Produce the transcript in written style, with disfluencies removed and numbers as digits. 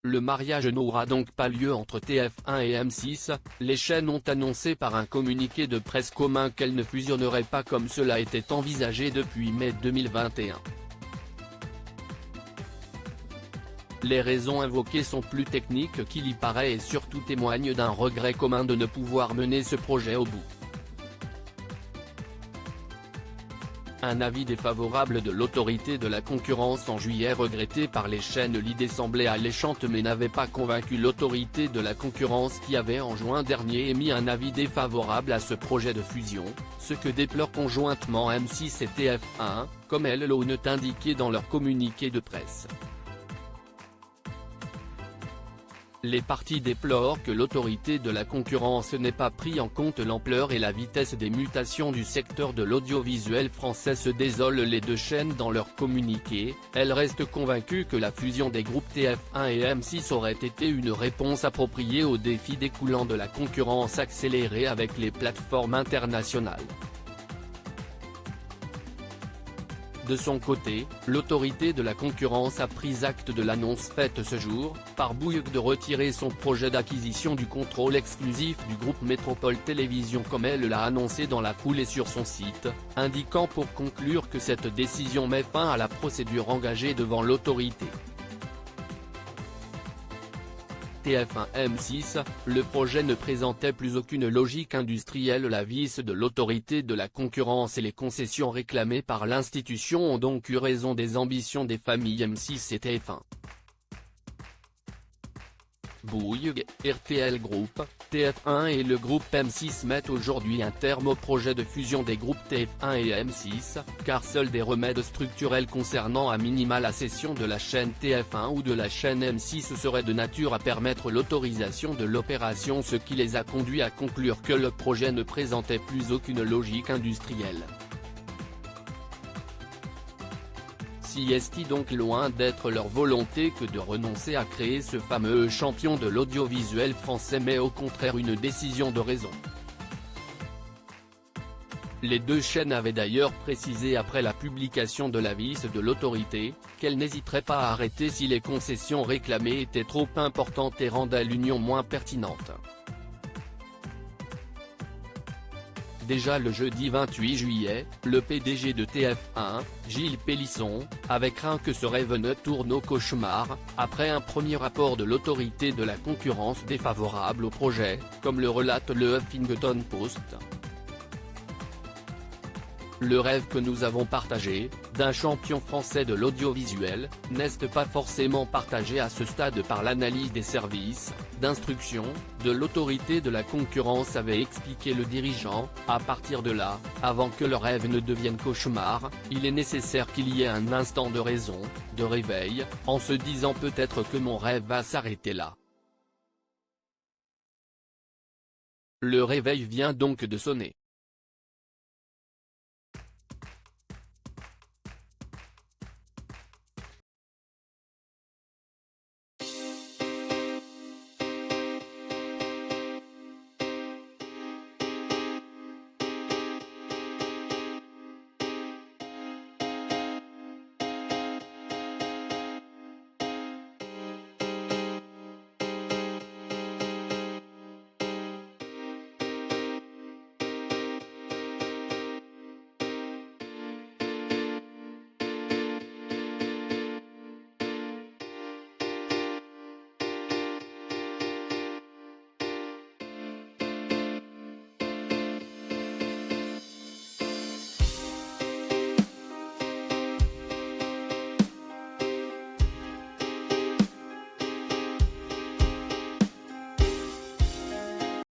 Le mariage n'aura donc pas lieu entre TF1 et M6, les chaînes ont annoncé par un communiqué de presse commun qu'elles ne fusionneraient pas comme cela était envisagé depuis mai 2021. Les raisons invoquées sont plus techniques qu'il y paraît et surtout témoignent d'un regret commun de ne pouvoir mener ce projet au bout. Un avis défavorable de l'autorité de la concurrence en juillet regretté par les chaînes. L'idée semblait alléchante mais n'avait pas convaincu l'autorité de la concurrence qui avait en juin dernier émis un avis défavorable à ce projet de fusion, ce que déplorent conjointement M6 et TF1, comme elles l'ont indiqué dans leur communiqué de presse. Les parties déplorent que l'autorité de la concurrence n'ait pas pris en compte l'ampleur et la vitesse des mutations du secteur de l'audiovisuel français. Se désolent les deux chaînes dans leur communiqué, elles restent convaincues que la fusion des groupes TF1 et M6 aurait été une réponse appropriée aux défis découlant de la concurrence accélérée avec les plateformes internationales. De son côté, l'autorité de la concurrence a pris acte de l'annonce faite ce jour, par Bouygues de retirer son projet d'acquisition du contrôle exclusif du groupe Métropole Télévision comme elle l'a annoncé dans la foulée sur son site, indiquant pour conclure que cette décision met fin à la procédure engagée devant l'autorité. TF1 M6, le projet ne présentait plus aucune logique industrielle. La vis de l'autorité de la concurrence et les concessions réclamées par l'institution ont donc eu raison des ambitions des familles M6 et TF1. Bouygues, RTL Group, TF1 et le groupe M6 mettent aujourd'hui un terme au projet de fusion des groupes TF1 et M6, car seuls des remèdes structurels concernant à minima la cession de la chaîne TF1 ou de la chaîne M6 seraient de nature à permettre l'autorisation de l'opération, ce qui les a conduits à conclure que le projet ne présentait plus aucune logique industrielle. Si est donc loin d'être leur volonté que de renoncer à créer ce fameux champion de l'audiovisuel français, mais au contraire une décision de raison. Les deux chaînes avaient d'ailleurs précisé après la publication de l'avis de l'autorité, qu'elles n'hésiteraient pas à arrêter si les concessions réclamées étaient trop importantes et rendaient l'union moins pertinente. Déjà le jeudi 28 juillet, le PDG de TF1, Gilles Pélisson, avait craint que ce rêve ne tourne au cauchemar, après un premier rapport de l'autorité de la concurrence défavorable au projet, comme le relate le Huffington Post. Le rêve que nous avons partagé, d'un champion français de l'audiovisuel, n'est pas forcément partagé à ce stade par l'analyse des services d'instruction de l'autorité de la concurrence, avait expliqué le dirigeant. À partir de là, avant que le rêve ne devienne cauchemar, il est nécessaire qu'il y ait un instant de raison, de réveil, en se disant peut-être que mon rêve va s'arrêter là. Le réveil vient donc de sonner.